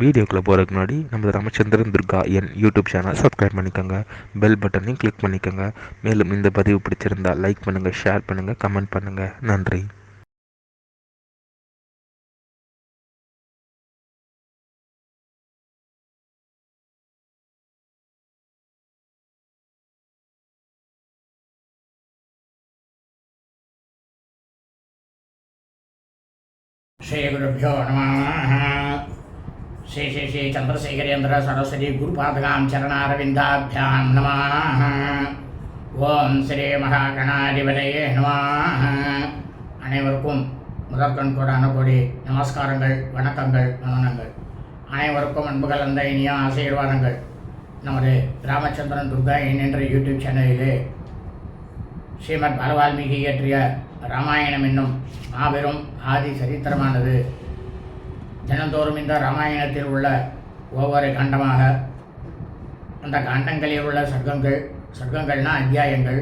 வீடியோக்குள்ளே போகிறதுக்கு முன்னாடி நம்ம ராமச்சந்திரன் துர்கா என் யூடியூப் சேனல் சப்ஸ்கிரைப் பண்ணிக்கோங்க, பெல் பட்டனையும் கிளிக் பண்ணிக்கோங்க. மேலும் இந்த பதிவு பிடிச்சிருந்தால் லைக் பண்ணுங்கள், ஷேர் பண்ணுங்கள், கமெண்ட் பண்ணுங்கள். நன்றி. श्रीगुरुभ्यो नमः। श्री श्री श्री चंद्रशेखरेन्द्र सरस्वती गुरुपादगां चरणारविन्दाभ्यां नमः। ஓம் ஸ்ரீ மகாகணாதிபதியே நமः. அனைவருக்கும் முதற்கண் கோடான கோடி நமஸ்காரங்கள், வணக்கங்கள், வந்தனங்கள். அனைவருக்கும் அன்பு கலந்த இனிய ஆசீர்வாதங்கள். நமது ராமச்சந்திரன் துர்கா என்ற யூடியூப் சேனலிலே ஸ்ரீமத் பாலவால்மீகி இயற்றிய ராமாயணம் என்னும் மாபெரும் ஆதி சரித்திரமானது தினந்தோறும் இந்த ராமாயணத்தில் உள்ள ஒவ்வொரு காண்டமாக, அந்த காண்டங்களில் உள்ள சர்க்கங்கள்னா அத்தியாயங்கள்,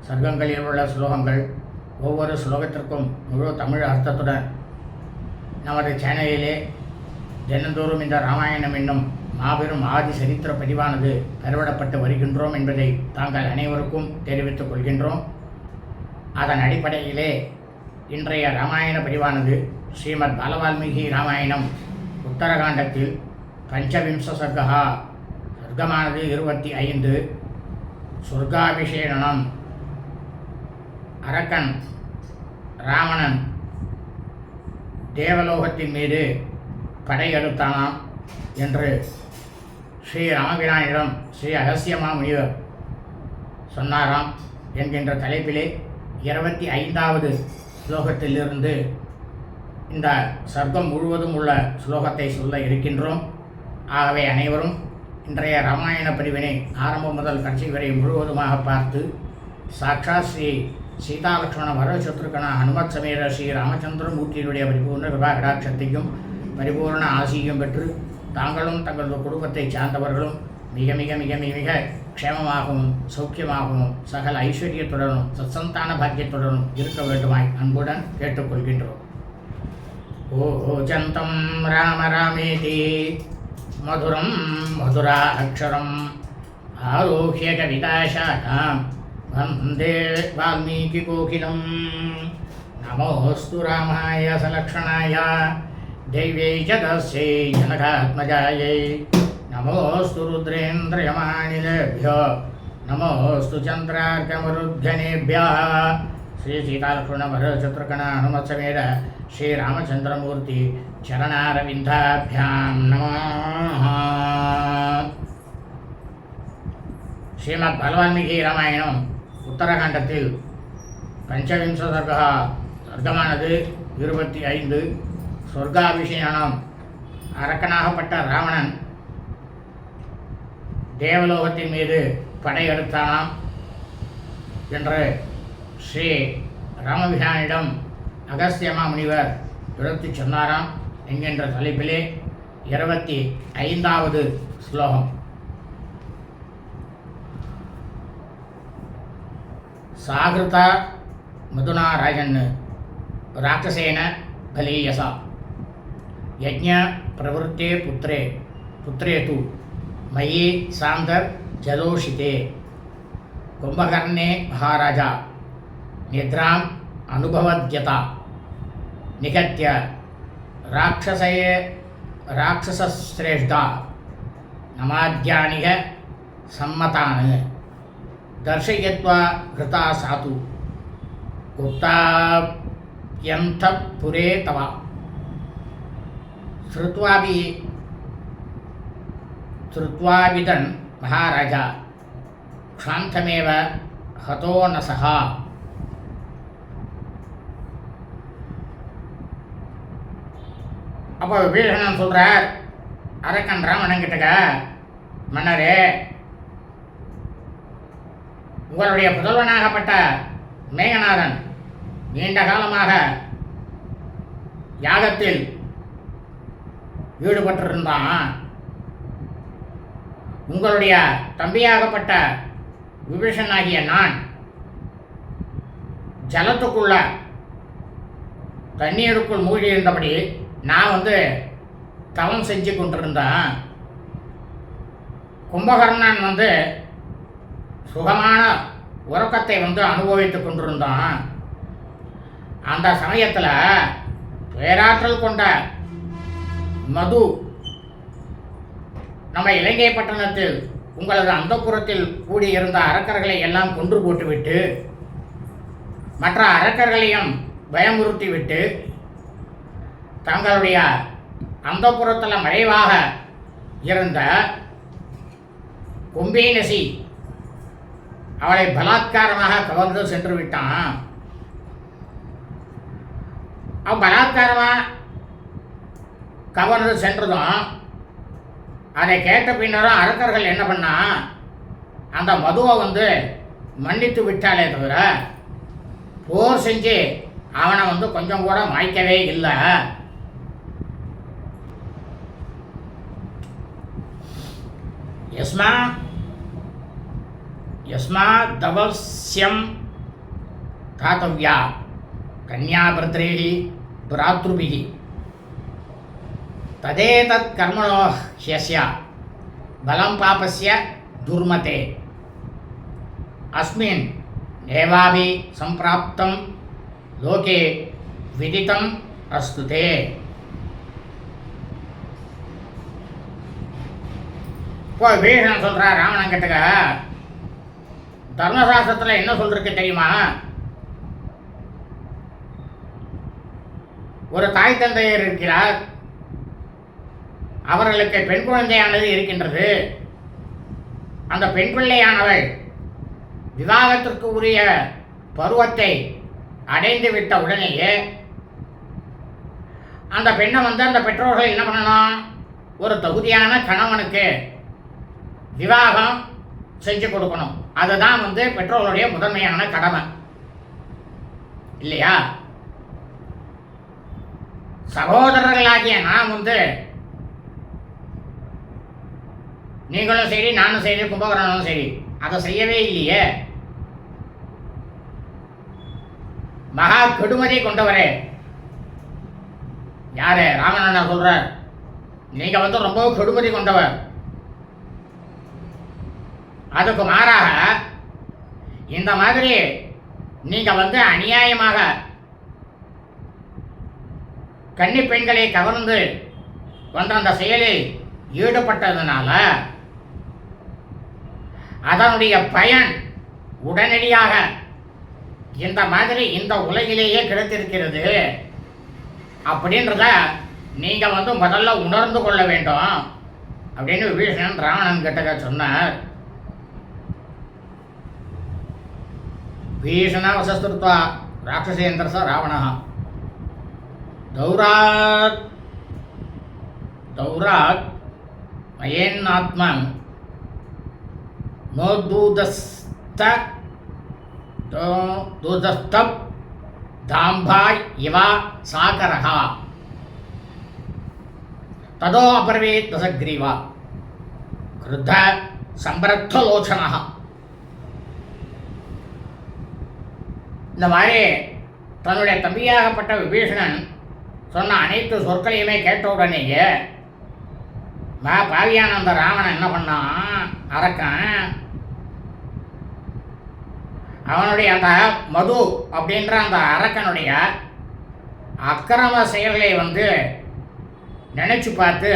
சர்க்கங்களில் உள்ள ஸ்லோகங்கள், ஒவ்வொரு ஸ்லோகத்திற்கும் முழு தமிழ் அர்த்தத்துடன் நமது சேனலிலே தினந்தோறும் இந்த ராமாயணம் என்னும் மாபெரும் ஆதி சரித்திர பதிவானது பெறவிடப்பட்டு வருகின்றோம் என்பதை தாங்கள் அனைவருக்கும் தெரிவித்துக் கொள்கின்றோம். அதன் அடிப்படையிலே இன்றைய ராமாயண பதிவானது ஸ்ரீமத் பாலவால்மீகி ராமாயணம் உத்தரகாண்டத்தில் பஞ்சவிம்ச சர்க்கா, சர்க்கமானது 25, சொர்க்காபிஷேகனம். அரக்கன் ராவணன் தேவலோகத்தின் மீது படையெடுத்தானாம் என்று ஸ்ரீ ராமபிரானிடம் ஸ்ரீ அகஸ்தியமா முனிவர் சொன்னாராம் என்கின்ற தலைப்பிலே 25வது ஸ்லோகத்திலிருந்து இந்த சர்க்கம் முழுவதும் உள்ள ஸ்லோகத்தை சொல்ல இருக்கின்றோம். ஆகவே அனைவரும் இன்றைய ராமாயண பிரிவினை ஆரம்பம் முதல் கட்சி வரை முழுவதுமாக பார்த்து சாட்சாத் ஸ்ரீ சீதாலக்ஷ்மண வரசத்ருகன ஹனுமத் சமேத ஸ்ரீ ராமச்சந்திரமூர்த்தியினுடைய பரிபூர்ண விவாகடாட்சத்தையும் பரிபூர்ண ஆசியும் பெற்று தாங்களும் தங்களது குடும்பத்தை சார்ந்தவர்களும் மிக மிக மிக மிக க்ஷேமமாகவும் சௌக்கியமாகவும் சகல ஐஸ்வர்யத்துடனும் சத்சந்தான பாக்கியத்துடனும் இருக்க வேண்டுமாய் அன்புடன் கேட்டுக்கொள்கின்றோம். ஓஜந்தம் ராம ராமேதி மதுரம் மதுரா அக்ஷரம் ஆரோஹ்ய கவிதாசாகாம் வந்தே வால்மீகி கோகிலம். நமோஸ்து ராமாய சலக்ஷணாய दैव्यै च तस्यै जनकात्मजायै नमोऽस्तु रुद्रेन्द्रयमानिलेभ्यो नमोऽस्तु चन्द्रार्कमरुद्गणेभ्यः. श्री सीतालक्ष्मणभरतशत्रुघ्न हनुमत्समेत श्रीरामचन्द्रमूर्ति चरणारविन्दाभ्यां नमः. श्रीमद् बालवाल्मीकि रामायणம் உத்தரகாண்டத்தில் பஞ்சவிம்ச சர்க்கமானது 25, சொர்க்காபிஷேகனம். அரக்கனாகப்பட்ட ராவணன் தேவலோகத்தின் மீது படையெடுத்தானாம் என்று ஸ்ரீ ராமபிரானிடம் அகஸ்தியமா முனிவர் எடுத்து சொன்னாராம் என்கின்ற தலைப்பிலே 25வது ஸ்லோகம். சாகிருதா மதுனா ராஜன் ராட்சசேன பலீயசா यज्ञ प्रवृत्ते पुत्रे तु मयि सांदर जलोषिते कुंभकर्णे महाराजा निद्राम् अनुभवद्यता निगत्य राक्षसश्रेष्ठा नमाद्यानिह सम्मतान् दर्शयित्वा घृता सातु गुप्ताप्यन्तपुरे तव श्रुत्वाभिदन् महाराजा क्षान्तमेव हतो न सः. அப்போ விபீஷணன் சொல்கிறார் அரக்கன் ராவணன் கிட்டக்க, மன்னரே, உங்களுடைய புதல்வனாகப்பட்ட மேகநாதன் நீண்ட காலமாக யாகத்தில் ஈடுபட்டிருந்தான். உங்களுடைய தம்பியாகப்பட்ட விபீஷணனாகிய நான் ஜலத்துக்குள்ள தண்ணீருக்குள் மூழ்கி இருந்தபடி நான் தவம் செஞ்சு கொண்டிருந்தான். கும்பகர்ணன் வந்து சுகமான உறக்கத்தை வந்து அனுபவித்துக் கொண்டிருந்தான். அந்த சமயத்தில் பேராற்றல் கொண்ட மது நம்ம இலங்கை பட்டணத்தில் உங்களது அந்தப்புறத்தில் கூடியிருந்த அரக்கர்களை எல்லாம் கொன்று போட்டுவிட்டு மற்ற அரக்கர்களையும் பயமுறுத்திவிட்டு தங்களுடைய அந்தப்புறத்தில் மறைவாக இருந்த கும்பேனசி அவளை பலாத்காரமாக கவர்ந்து சென்று விட்டான். அவன் பலாத்காரமாக கவர்ந்து சென்றதும் அதை கேட்ட பின்னரும் அரக்கர்கள் என்ன பண்ணா, அந்த மதுவை வந்து மன்னித்து விட்டாலே தவிர போர் செஞ்சு அவனை வந்து கொஞ்சம் கூட மாய்க்கவே இல்லை. யஸ்மாதவஸ்யம் தாத்தவ்யா கன்யாபிரத்ரேஹி பிராத்ருபிஹி ததேதத் கர்மணோ ஹ்யஸ்ய பலம் பாபஸ்ய துர்மதே அஸ்மின் ஏவாபி சம்பிராப்தம் லோகே விதிதம் அஸ்துதே. இப்போ விபீஷணன் சொல்கிறா ராவணன் கிட்டக்க, தர்மசாஸ்திரத்தில் என்ன சொல்லிருக்கு தெரியுமா? ஒரு தாய் தந்தையர் இருக்கிறார், அவர்களுக்கு பெண் குழந்தையானது இருக்கின்றது. அந்த பெண் பிள்ளையானவள் விவாகத்திற்கு உரிய பருவத்தை அடைந்து விட்ட உடனேயே அந்த பெண்ணை வந்து அந்த பெற்றோர்கள் என்ன பண்ணணும், ஒரு தகுதியான கணவனுக்கு விவாகம் செஞ்சு கொடுக்கணும். அதுதான் வந்து பெற்றோர்களுடைய முதன்மையான கடமை இல்லையா? சகோதரர்களாகிய நாம் வந்து நீங்களும் சரி நானும் சரி கும்பகர்ணனும் சரி அதை செய்யவே இல்லையே. மகா கெடுமதி கொண்டவரே யாரு? ராவணனை சொல்ற. நீங்க வந்து ரொம்ப கெடுமதி கொண்டவர். அதுக்கு மாறாக இந்த மாதிரி நீங்க வந்து அநியாயமாக கன்னி பெண்களை கவர்ந்து வந்த அந்த செயலில் ஈடுபட்டதுனால அதனுடைய பயன் உடனடியாக இந்த மாதிரி இந்த உலகிலேயே கிடைத்திருக்கிறது அப்படின்றத நீங்க வந்து முதல்ல உணர்ந்து கொள்ள வேண்டும் அப்படின்னு விபீஷணன் ராவணன் கிட்ட சொன்னார். भीषणा वसस्तुत्वा राक्षसेन्द्रस रावणः दौरात् मयेन्नात्मन् नोद्धूतस्तब् दाम्भाय इव साकरः तदो अब्रवीत् दशग्रीवा क्रुद्ध संप्रद्धलोचनः. இந்த மாதிரி தன்னுடைய தம்பியாகப்பட்ட விபீஷணன் சொன்ன அனைத்து சொற்களையுமே கேட்ட உடனேயே பாவியான அந்த ராவணன் என்ன பண்ணான், அரக்கன் அவனுடைய அந்த மது அப்படின்ற அந்த அரக்கனுடைய அக்கிரம செயல்களை வந்து நினச்சி பார்த்து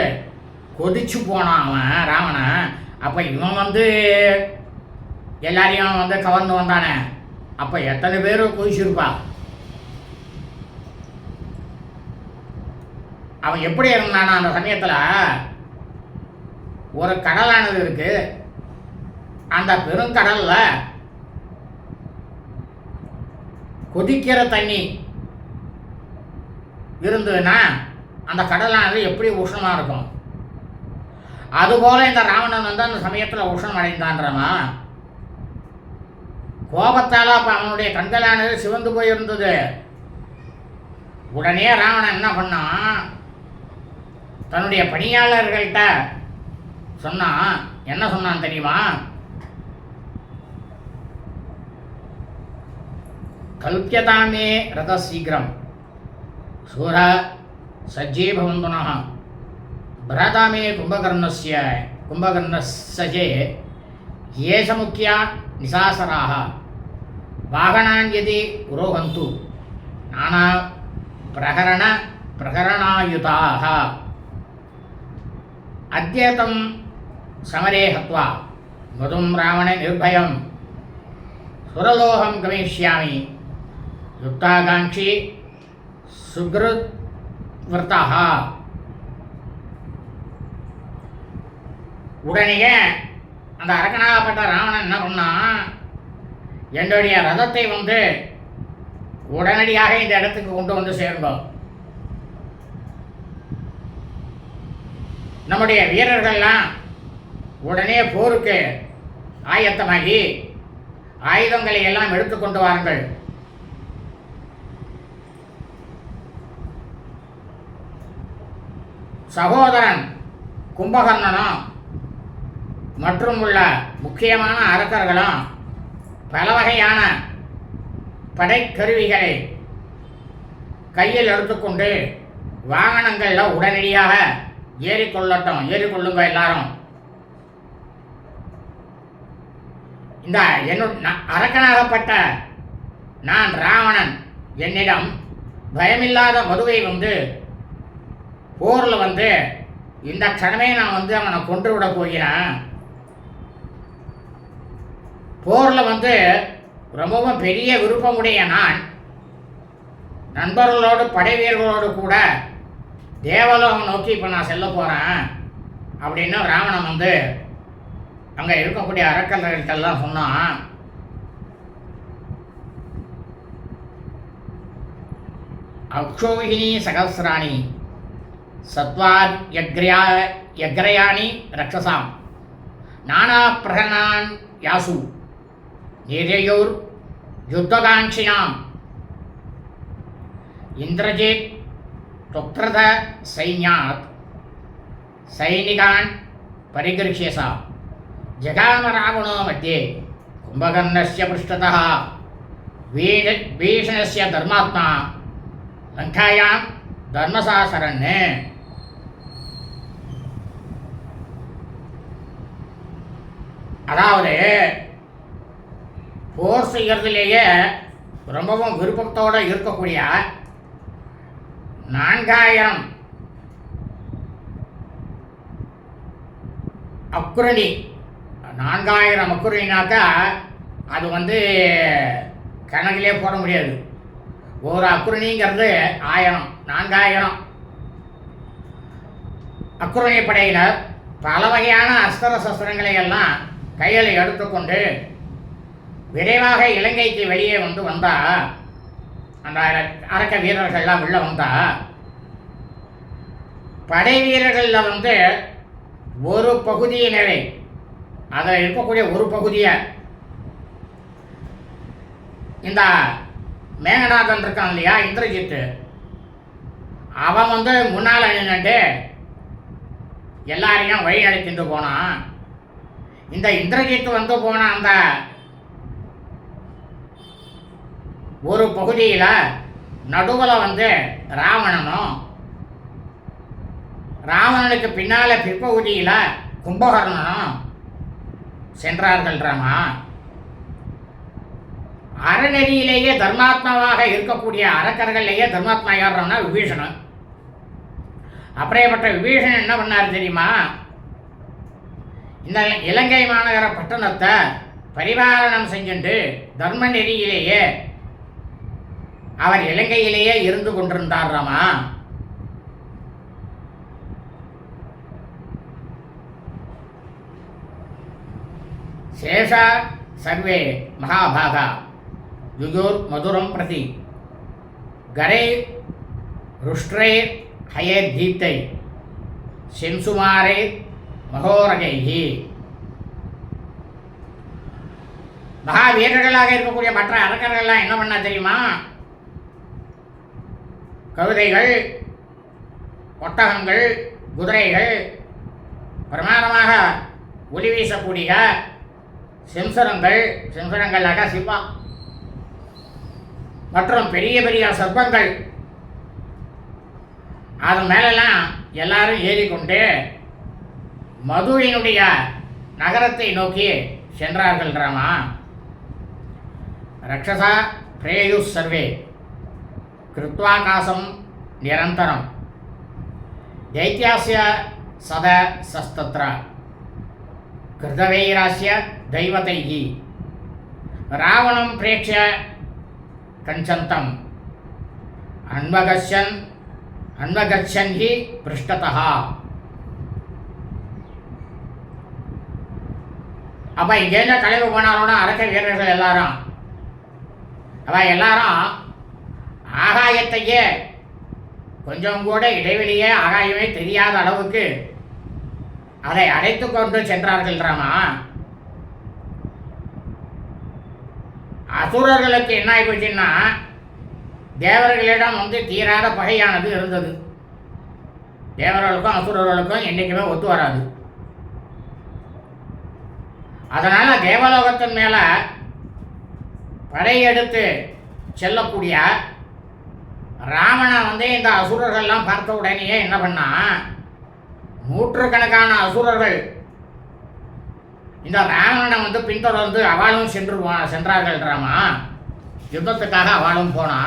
கொதிச்சு போனான் அவன் ராவணன். அப்போ இவன் வந்து எல்லாரையும் வந்து கவர்ந்து வந்தானே, அப்போ எத்தனை பேர் குதிச்சிருப்பா? அவன் எப்படி இருந்தானா அந்த சமயத்தில்? ஒரு கடலானது இருக்கு, அந்த பெருங்கடலில் கொதிக்கிற தண்ணி இருந்ததுன்னா அந்த கடலானது எப்படி உஷ்ணமாக இருக்கும்? அதுபோல் இந்த ராவணன் வந்து அந்த சமயத்தில் உஷ்ணம் அடைந்தான்றவன் கோபத்தால் அப்போ அவனுடைய கண்களானது சிவந்து போயிருந்தது. உடனே ராவணன் என்ன பண்ணான், தன்னுடைய பணியாளர்கள்ட்ட சொன்னான். என்ன சொன்னான் தெரியுமா? கல்பியதாமே ரத சீக்கிரம் சூர சஜ்ஜே பவந்துனः भ्राता मे कुम्भकर्णस्य ये स मुख्या निशासराः वाहनान् यदि पुरोहन्तु नाना प्रकरणायुताः अद्य तं समरे हत्वा मधुं रावणे निर्भयं सुरलोहं गमिष्यामि युक्ताकाङ्क्षी सुग्रव्रतः. உடனே அந்த அரக்கனாகப்பட்ட ராவணன் என்ன பண்ணான், என்னுடைய ரதத்தை உடனடியாக இந்த இடத்துக்கு கொண்டு வந்து சேர்ந்தோம். நம்முடைய வீரர்கள்லாம் உடனே போருக்கு ஆயத்தமாகி ஆயுதங்களை எல்லாம் எடுத்துக்கொண்டு வாருங்கள். சகோதரன் கும்பகர்ணனும் மற்றும் உள்ள முக்கியமான அரக்கர்களும் பல வகையான படைக்கருவிகளை கையில் எடுத்துக்கொண்டு வாகனங்களில் உடனடியாக ஏறிக்கொள்ளுங்க எல்லாரும். இந்த அரக்கனாகப்பட்ட நான் ராவணன் என்னிடம் பயமில்லாத மதுவை போரில் இந்த க்ஷணமே நான் அவனை கொன்று விட போகிறேன். போரில் ரொம்பவும் பெரிய விருப்பமுடைய நான் நண்பர்களோடு படை வீரர்களோடு கூட தேவலோகம் நோக்கி இப்போ நான் செல்ல போகிறேன் அப்படின்னு ராவணன் அங்கே இருக்கக்கூடிய அரக்கர்கள்ட்டெல்லாம் சொன்னான். அக்ஷோகினி சகசிராணி சத்வார் யக்ரயாணி ரக்ஷசாம் நானா பிரகணான் யாசு நீரையோர் யுத்தகாங்ஷினாம் இந்திரஜித் துக்ரத சைன்யாத் சைனிகான் பரிகிருஷ்யசா ஜகாம ராவணோ மத்தியே கும்பகர்ணஸ்ய பृष्ठतः பீஷணஸ்ய தர்மாத்மா லங்காயாம் தர்மசாசரன். அதாவது போர் செய்கிறதுலேயே ரொம்பவும் விருப்பத்தோடு இருக்கக்கூடிய 4000 அக்குரணி. 4000 அக்குரணினாக்கா அது கணக்கிலே போட முடியாது. ஒரு அக்குரணிங்கிறது 1000, 4000 அக்குரணி படையினர் பல வகையான அஸ்திர சஸ்திரங்களை எல்லாம் கையில் எடுத்துக்கொண்டு விரைவாக இலங்கைக்கு வெளியே வந்தா அந்த அரக்க வீரர்கள்லாம் உள்ள வந்தா படை வீரர்களில் ஒரு பகுதியினரை அதில் இருக்கக்கூடிய ஒரு பகுதியை இந்த மேகநாதன் இருக்கான் இல்லையா, இந்திரஜித்து, அவன் முன்னால் நின்றுட்டு எல்லாரையும் வழி நடத்திட்டு போனான். இந்த இந்திரஜித்து போன அந்த ஒரு பகுதியில் நடுவில் ராவணனும், ராவணனுக்கு பின்னால் பிற்பகுதியில் கும்பகர்ணனும் சென்றார்கள். ராமா அறநெறியிலேயே தர்மாத்மாவாக இருக்கக்கூடிய அரக்கர்கள்லேயே தர்மாத்மா யாருன்னா விபீஷணன். அப்படியேப்பட்ட விபீஷணன் என்ன பண்ணார் தெரியுமா, இந்த இலங்கை மாநகர பட்டணத்தை பரிபாலனம் செஞ்சுட்டு தர்ம நெறியிலேயே அவர் இலங்கையிலேயே இருந்து கொண்டிருந்தார். ராமா சேஷா சர்வே மகாபாகா யுஜோர் மதுரம் பிரதி கரை ருஷ்ட்ரே ஹயே தீப்தை செம்சுமாரே மகோரகைஹி. மகாவீரர்களாக இருக்கக்கூடிய மற்ற அரக்கர்கள்லாம் என்ன பண்ணா தெரியுமா, கழுதைகள், ஒட்டகங்கள், குதிரைகள், பிரமாதமாக ஒளி வீசக்கூடிய சிம்சரங்களாக சிவா மற்றும் பெரிய பெரிய சர்ப்பங்கள், அது மேலெல்லாம் எல்லாரும் ஏறிக்கொண்டு மதுவினுடைய நகரத்தை நோக்கி சென்றார்கள் ராமா. ரக்ஷசா பிரேயு சர்வே கிருத்வாகாசம் நிரந்தரம் தைத்யாஸ்ய சத சஸ்தத்ர கிருதவைராஸ்ய தெய்வதைஹி ராவணம் பிரேக்ஷ்ய கஞ்சந்தம் அன்வகச்சன் ஹி பிருஷ்டதः. அப்ப இங்கேருந்து கலைவு போனாலும் அரக்க வீரர்கள் எல்லாரும் ஆகாயத்தையே கொஞ்சம் கூட இடைவெளியே ஆகாயமே தெரியாத அளவுக்கு அதை அடைத்து கொண்டு சென்றார்கள் ராமா. அசுரர்களுக்கு என்ன ஆகிப்போச்சுன்னா, தேவர்களிடம் தீராத பகையானது இருந்தது. தேவர்களுக்கும் அசுரர்களுக்கும் என்றைக்குமே ஒத்து வராது. அதனால தேவலோகத்தின் மேல படையெடுத்து செல்லக்கூடிய ராவணன் இந்த அசுரர்கள்லாம் பார்த்த உடனேயே என்ன பண்ணா, நூற்றுக்கணக்கான அசுரர்கள் இந்த ராவணனை பின்தொடர்ந்து அவளும் சென்றார்கள் ராமா. யுத்தத்துக்காக அவளும் போனா.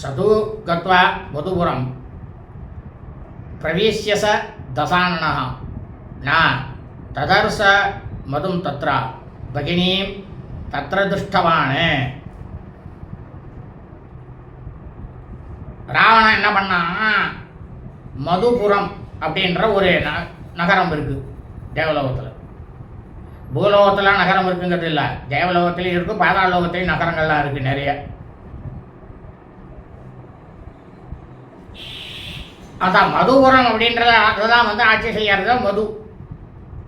சது கத்வா மதுபுரம் பிரவேசியச தசானனः ந ததர்ச மதும் தத்ர பகினீம் தத்ர துஷ்டவான். ராவணன் என்ன பண்ணான், மதுபுரம் அப்படின்ற ஒரு நகரம் இருக்கு தேவலோகத்தில். பூலோகத்தில் நகரம் இருக்குங்கிறது இல்லை, தேவலோகத்திலையும் இருக்குது, பாதாள லோகத்திலையும் நகரங்கள்லாம் இருக்குது நிறைய. அதான் மதுபுரம் அப்படின்றத அதுதான் ஆட்சி செய்யறது மது.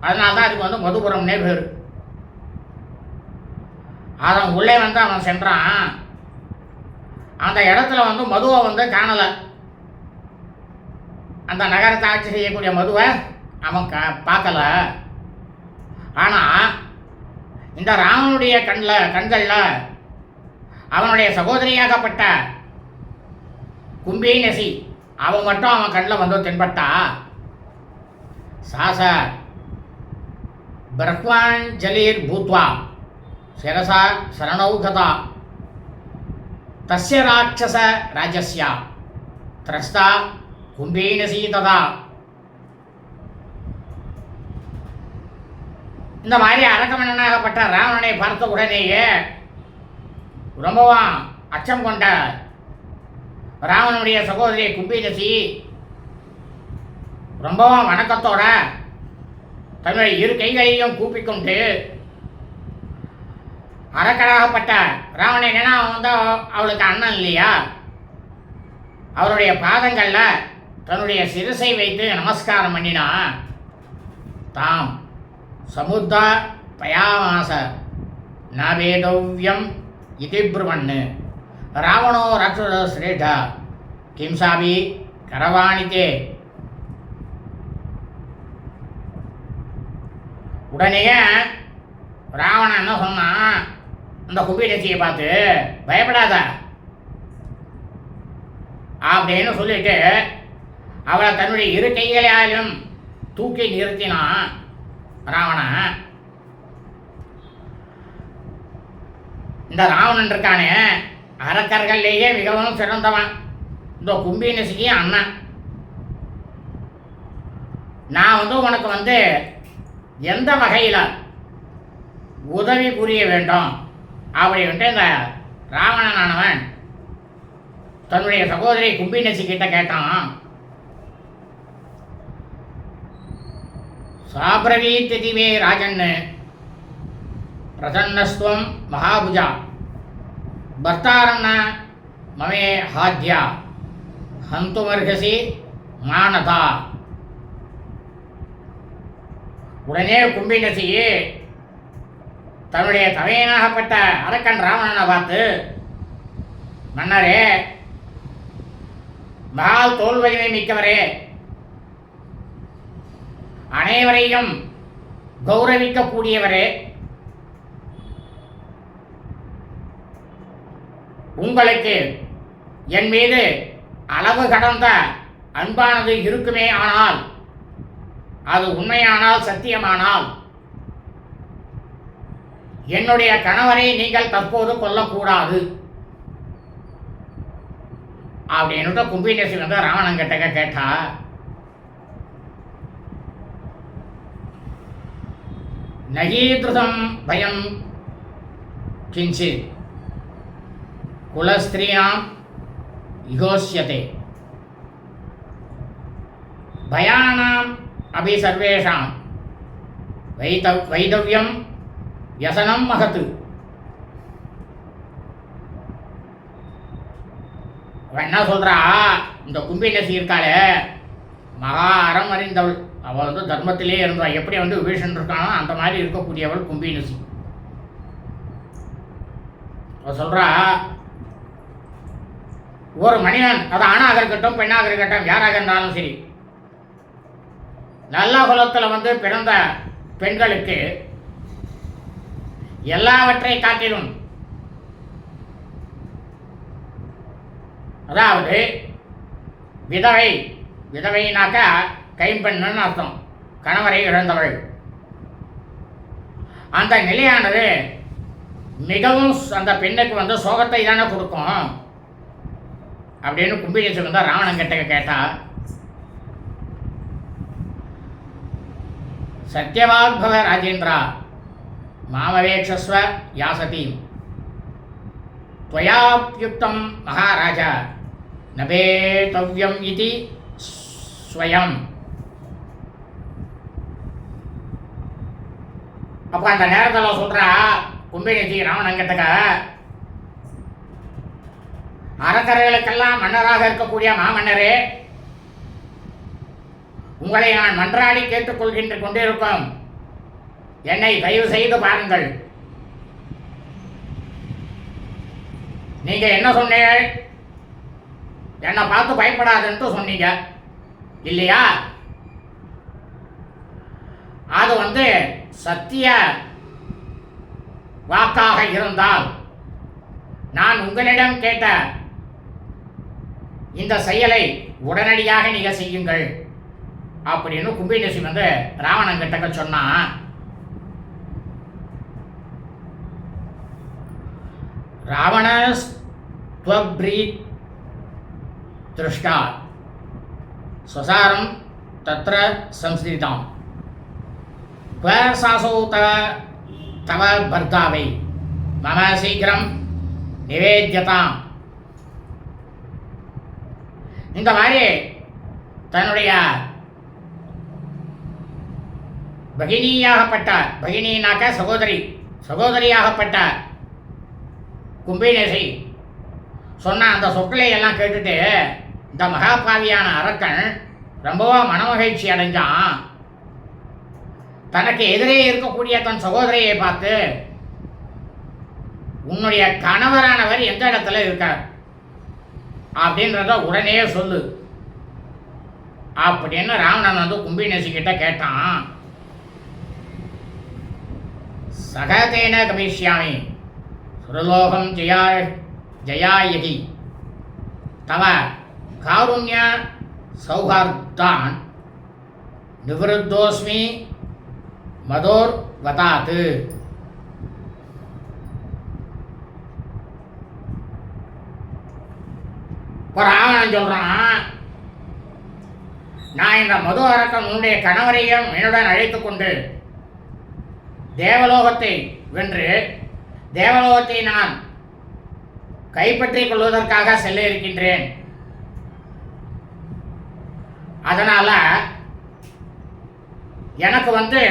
அதனால தான் அதுக்கு மதுபுரம்னே பேர். அதன் உள்ளே அவன் சென்றான். அந்த இடத்துல மதுவை காணலை. அந்த நகரத்தை ஆட்சி செய்யக்கூடிய மதுவை அவன் பார்க்கல. ஆனால் இந்த ராமனுடைய கண்களில் அவனுடைய சகோதரியாகப்பட்ட கும்பீனசி அவன் மட்டும் அவன் கண்ணில் தென்பட்டா. சாச பிரஹ்வாஞ்சலிர் பூத்வா சிரசா சரணௌகதா தஸ்ய ராட்சச ராஜஸ்யா திரஸ்தா கும்பீனசி ததா. இந்த மாதிரி அரக்கமன்னனாகப்பட்ட ராவணனை பார்த்த உடனேயே ரொம்பவும் அச்சம் கொண்ட ராவனுடைய சகோதரி கும்பீனசி ரொம்பவும் வணக்கத்தோட தன்னுடைய இரு கைகளையும் கூப்பிக்கொண்டு அரக்கனாகப்பட்ட ராவணன், ஏன்னா அவளுக்கு அண்ணன் இல்லையா, அவருடைய பாதங்களில் தன்னுடைய சிரசை வைத்து நமஸ்காரம் பண்ணினா. தாம் சமுத்தா பயாமாச நவேதவ்யம் இது ப்ருவன்னு ராவணோ ராட்சச ஸ்ரேஷ்டா கிம்சாபி கரவாணித்தே. உடனேயே ராவணன் என்ன சொன்னான், அந்த கும்பீனசியை பார்த்து, பயப்படாத அப்படின்னு சொல்லிட்டு அவளை தன்னுடைய இரு கைகளாலும் தூக்கி நிறுத்தினான் ராவணன். இந்த ராவணன் இருக்கானே அரக்கர்கள்லேயே மிகவும் சிறந்தவன். இந்த கும்பீனசிக்கு அண்ணன். நான் உனக்கு எந்த வகையில் உதவி புரிய வேண்டும் அப்படின்ட்டு இந்த ராவணனானவன் தன்னுடைய சகோதரி கும்பீனசி கிட்ட கேட்டான். சாப்ரவீத்திதிவே ராஜன்னு பிரசன்னஸ்துவம் மகாபுஜா பர்த்தாரண்ண மமே ஹாத்யா ஹந்துமர்ஹசி மானதா. உடனே கும்பீனசியே தன்னுடைய தமையனாகப்பட்ட அரக்கன் ராவணனை பார்த்து, மன்னரே, மகால் தோல் வலிமை மிக்கவரே, அனைவரையும் கௌரவிக்கக்கூடியவரே, உங்களுக்கு என் மீது அளவு கடந்த அன்பானது இருக்குமே ஆனால், அது உண்மையானால், சத்தியமானால், என்னுடைய கணவரை நீங்கள் தற்போது கொல்லக்கூடாது அப்படின்னுட்டு கும்பினேசி வந்து ராவணன் கிட்ட கேட்டா, நகீதிருதம் பயம் கிஞ்சித் குலஸ்திரியாம் யுகோஸ்யதே பயானாம் அபி சர்வேஷாம் வைதவ்யம் யசனம் மகத்து. என்ன சொல்றா, இந்த கும்பினேசி இருக்காளே மகா அறம் அறிந்தவள். அவள் வந்து தர்மத்திலே இருந்தா. எப்படி வந்து விபீஷன் இருக்கானோ அந்த மாதிரி இருக்கக்கூடியவள் கும்பினேசி. அவள் சொல்றா, ஒரு மனிதன், அது ஆணாக இருக்கட்டும் பெண்ணாக இருக்கட்டும் யாராக இருந்தாலும் சரி, நல்ல குலத்தில் வந்து பிறந்த பெண்களுக்கு எல்லாவற்றை காட்டிலும், அதாவது விதவை, விதவைனாக்கா கைம்பெண்ணுன்னு அர்த்தம், கணவரை இழந்தவள், அந்த நிலையானது மிகவும் அந்த பெண்ணுக்கு வந்து சோகத்தை தானே கொடுக்கும் அப்படின்னு கும்பினேசி வந்து ராவணன் கிட்ட கேட்டா, சத்யவாக்பவ ராஜேந்திரா மாமவேக்ஷஸ்வ யாசதீம் त्वयाप्युक्तं மகாராஜா நபேதவ்யம் இதி ஸ்வயம். அப்போ அந்த நேரத்தில் சொல்கிறா கும்பினேசி ராவணங்கிட்டக்க, அரக்கர்களுக்கெல்லாம் மன்னராக இருக்கக்கூடிய மாமன்னரே, உங்களை நான் மன்றாடி கேட்டுக்கொள்கின்ற கொண்டிருக்கும், என்னை தயவு செய்து பாருங்கள். நீங்க என்ன சொன்னீங்க, என்னை பார்த்து பயப்படாதுன்னு சொன்னீங்க இல்லையா? அது வந்து சத்திய வாக்காக இருந்தால் நான் உங்களிடம் கேட்ட இந்த செயலை உடனடியாக நீங்க செய்யுங்கள் அப்படின்னு கும்பினேசி வந்து ராவணன் கிட்ட சொன்னான். ராவணஸ்த்வப்ரீத் திருஷ்டா ஸ்வசாரம் தத்ர சம்ஸ்திதாம் சாசௌத தவ பர்தாவை மம சீக்கிரம் நிவேத்யதாம். இந்த மாதிரி தன்னுடைய பகினியாகப்பட்ட, பகினினாக்க சகோதரி, சகோதரியாகப்பட்ட கும்பினேசி சொன்ன அந்த சொற்களை எல்லாம் கேட்டுட்டு இந்த மகாபாவியான அரக்கன் ரொம்பவும் மனமகிழ்ச்சி அடைஞ்சான். தனக்கு எதிரே இருக்கக்கூடிய தன் சகோதரியை பார்த்து, உன்னுடைய கணவரானவர் எந்த இடத்துல இருக்கார் அப்படின்றத உடனே சொல்லு அப்படின்னு ராவணன் வந்து கும்பினேசி கிட்ட கேட்டான். சகதேன கமிஷ்யாமி சுரலோகம் ஜயாயகி தவ காருண்ய சௌஹார்தான் நிவருத்தோஸ்மி மதோர் வதாத்து. இப்போ ராவணன் சொல்றான், நான் இந்த மது அரக்கன் உன்னுடைய கணவரையும் என்னுடன் அழைத்து கொண்டு தேவலோகத்தை வென்று தேவலோகத்தை நான் கைப்பற்றிக் கொள்வதற்காக செல்ல இருக்கின்றேன். அதனால எனக்கு வந்து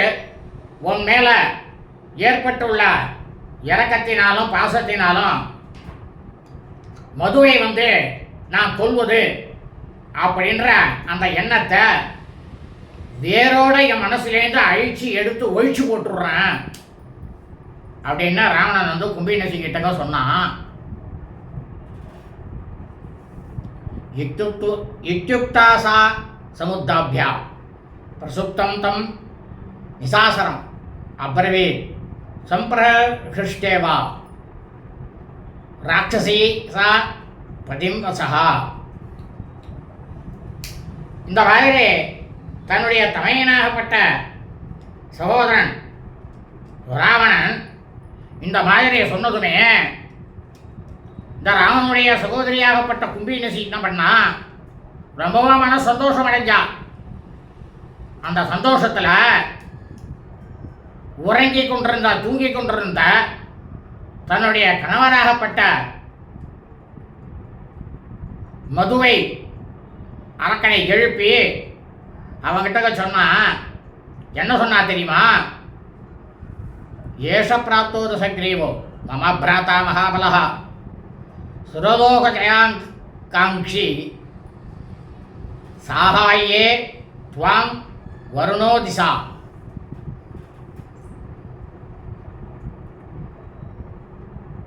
உன் மேல ஏற்பட்டுள்ள இரக்கத்தினாலும் பாசத்தினாலும் மதுவை வந்து நான் கொல்வது அப்படின்ற அந்த எண்ணத்தை வேரோட என் மனசுலேருந்து அழிச்சு எடுத்து ஒழிச்சு போட்டுடுறேன் அப்படின்னா ராவணன் வந்து கும்பினேசி கிட்டக்க சொன்னான். இத்யுக்தாசா சமுத்தாபியா பிரசுப்தம் தம் நிசாசரம் அப்ரவீத் சம்பிரஹிருஷ்டேவா ராட்சசி சா பதிம் வசஹா. இந்த மாதிரி தன்னுடைய தமையனாகப்பட்ட சகோதரன் ராவணன் இந்த மாதிரி சொன்னதுமே இந்த ராவனுடைய சகோதரியாகப்பட்ட கும்பினசி என்ன பண்ணா, ரொம்பவும் மன சந்தோஷம் அடைஞ்சா. அந்த சந்தோஷத்தில் உறங்கி கொண்டிருந்த தூங்கி கொண்டிருந்த தன்னுடைய கணவராகப்பட்ட மதுவை அரக்கனை எழுப்பி அவங்கிட்ட சொன்னா, என்ன சொன்னா தெரியுமா? ஏஷ பிராப்தோத சக்ரீவோ மம பிராதா மகாபலஹ சுரலோக ஜயாங்காங்ஷி சாகாயே துவாம் வருணோ திசா.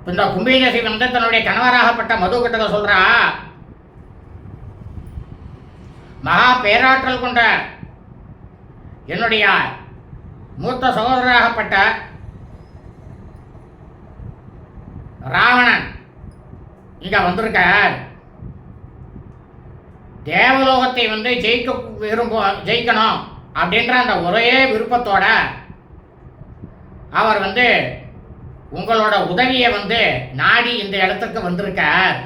இந்த கும்பீனசி வந்து தன்னுடைய கணவராகப்பட்ட மது கிட்ட சொல்றா, மகா பேராற்றல் கொண்ட என்னுடைய மூத்த சகோதரராகப்பட்ட ராவணன் இங்க வந்திருக்க, தேவலோகத்தை வந்து ஜெயிக்கணும் அப்படின்ற அந்த ஒரே விருப்பத்தோட அவர் வந்து உங்களோட உதவியை வந்து நாடி இந்த இடத்துக்கு வந்திருக்கார்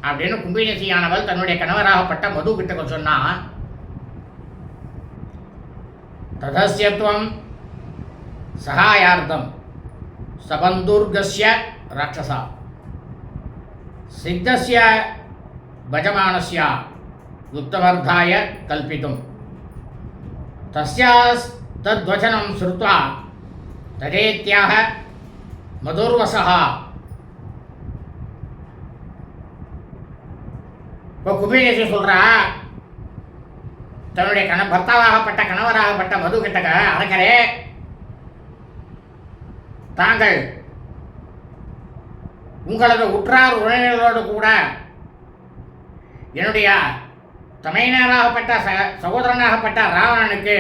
அப்படின்னு கும்பினசியானவள் தன்னுடைய கணவராகப்பட்ட மது கிட்ட சொன்னா. ததஸ்யத்வம் சகாயார்த்தம் சபந்துர்கஸ்ய ராட்சசா சித்தஸ்ய பஜமானஸ்ய யுக்தவர்தாய கல்பித்தும் தத்வச்சனம் ஸ்ருத்வா ததேத்யாக மதுர்வசஹா. இப்போ குபேரேசி சொல்றா, தன்னுடைய பர்த்தாவாகப்பட்ட கணவராகப்பட்ட மது கிட்டக, அரக்கரே, தாங்கள் உங்களது உற்றார் உறவினர்களோடு கூட என்னுடைய தமையனாகப்பட்ட சகோதரனாகப்பட்ட ராவணனுக்கு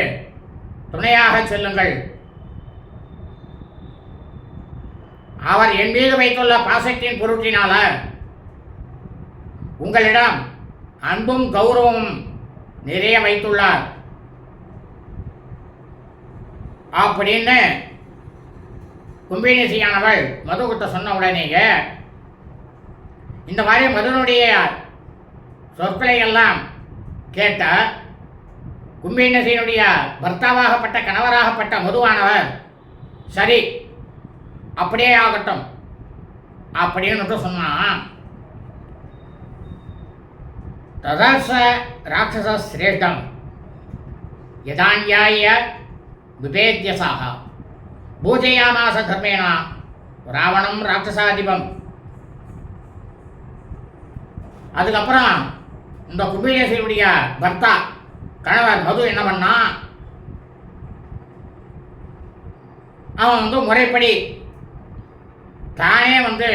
துணையாக செல்லுங்கள். அவர் என் மீது வைத்துள்ள பாசத்தின் பொருட்டினால உங்களிடம் அன்பும் கௌரவமும் நிறைய வைத்துள்ளார் அப்படின்னு கும்பினசியானவள் மதுகிட்ட சொன்ன உடனேயே இந்த மாதிரி மதுனுடைய சொற்களை எல்லாம் கேட்ட கும்பினசியினுடைய பர்த்தாவாகப்பட்ட கணவராகப்பட்ட மதுவானவர், சரி அப்படியே ஆகட்டும் அப்படின்னு சொன்னான். ததாச ராட்சச சிரேஷ்டம் யதான்யாய விபேத்யசாக பூஜையாமாச தர்மேண ராவணம் ராட்சசாதிபம். அதுக்கப்புறம் இந்த கும்பினசியுடைய பர்த்தா கணவர் மது என்ன பண்ணா, அவன் வந்து முறைப்படி தானே வந்து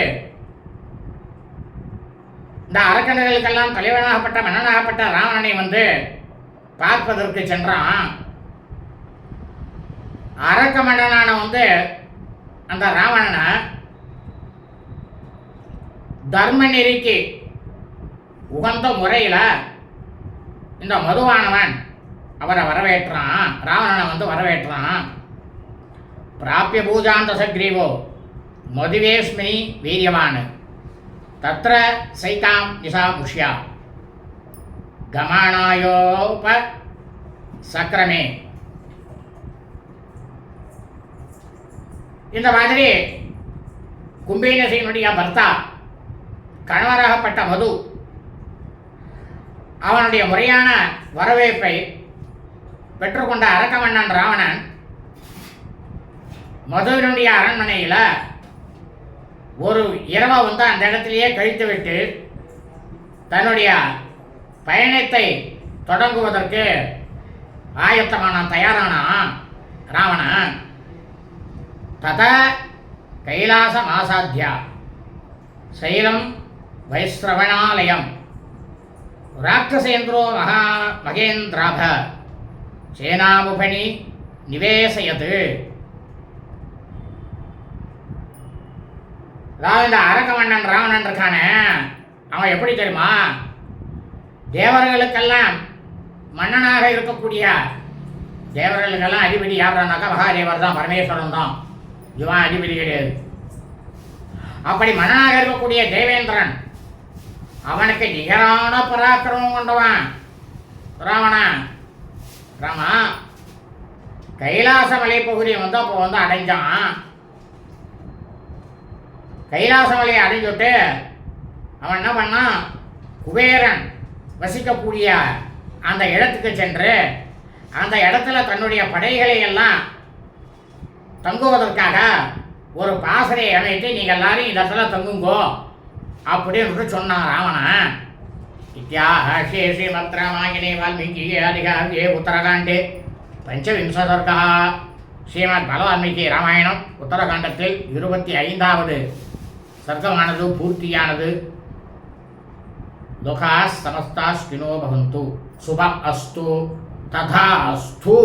இந்த அரக்கர்களுக்கெல்லாம் தலைவனாகப்பட்ட மன்னனாகப்பட்ட ராவணனை வந்து பார்ப்பதற்கு சென்றான். அரக்க மன்னனான வந்து அந்த ராவணனை தர்ம நெறிக்கு உகந்த முறையில் இந்த மதுவானவன் அவரை வரவேற்றான், ராவணனை வந்து வரவேற்றான். பிராபிய பூஜாந்த சக்ரீவோ மதுவேஸ்மினி வீரியவான் தத்ர சைதாம் நிசா முஷ்யா கமானாயோப சக்கரமே. இந்த மாதிரி கும்பினசியினுடைய பர்த்தா கணவராகப்பட்ட மது அவனுடைய முறையான வரவேற்பை பெற்றுக்கொண்ட அரக்கமன்னன் ராவணன் மதுவினுடைய அரண்மனையில் ஒரு இரவை வந்து அந்த இடத்திலேயே கழித்துவிட்டு தன்னுடைய பயணத்தை தொடங்குவதற்கு ஆயத்தமானான், தயாரானான் ராவணன். தத கைலாசம் ஆசாத்தியா சைலம் வைஸ்ரவணாலயம் ராட்சசேந்திரோ மகேந்திராப சேனாமுபனி நிவேசயது. அதாவது இந்த அரக்கமன்னன் ராவணன் இருக்கானே, அவன் எப்படி தெரியுமா, தேவர்களுக்கெல்லாம் மன்னனாக இருக்கக்கூடிய தேவர்களுக்கெல்லாம் அதிபதி யாருனாக்கா மகாதேவர் தான், பரமேஸ்வரன் தான். இவன் அதிபதி கிடையாது. அப்படி மன்னனாக இருக்கக்கூடிய தேவேந்திரன் அவனுக்கு நிகரான பராக்கிரமம் கொண்டவன் ராவணன். ராமா கைலாச மலை பகுதியை அப்போ அடைஞ்சான். கைலாச மலையை அடைஞ்சுட்டு அவன் என்ன பண்ணான், குபேரன் வசிக்கக்கூடிய அந்த இடத்துக்கு சென்று அந்த இடத்துல தன்னுடைய படைகளை எல்லாம் தங்குவதற்காக ஒரு பாசறையை அமைத்து நீங்கள் எல்லாரும் இந்த இடத்துல தங்குங்கோ அப்படின்னு சொன்னான் ராவணன். இத்தியாஹே ஸ்ரீமத் ராமாயணே வால்மீகி அதிகாரியே உத்தரகாண்டே பஞ்சவிம்சதர்கா. ஸ்ரீமத் வால்மீகி ராமாயணம் உத்தரகாண்டத்தில் 25வது சர்க்கமானது பூர்த்தியானது. லோகா சமஸ்தா ஸ்கினோ பவந்து சுப அஸ்து ததா அஸ்து.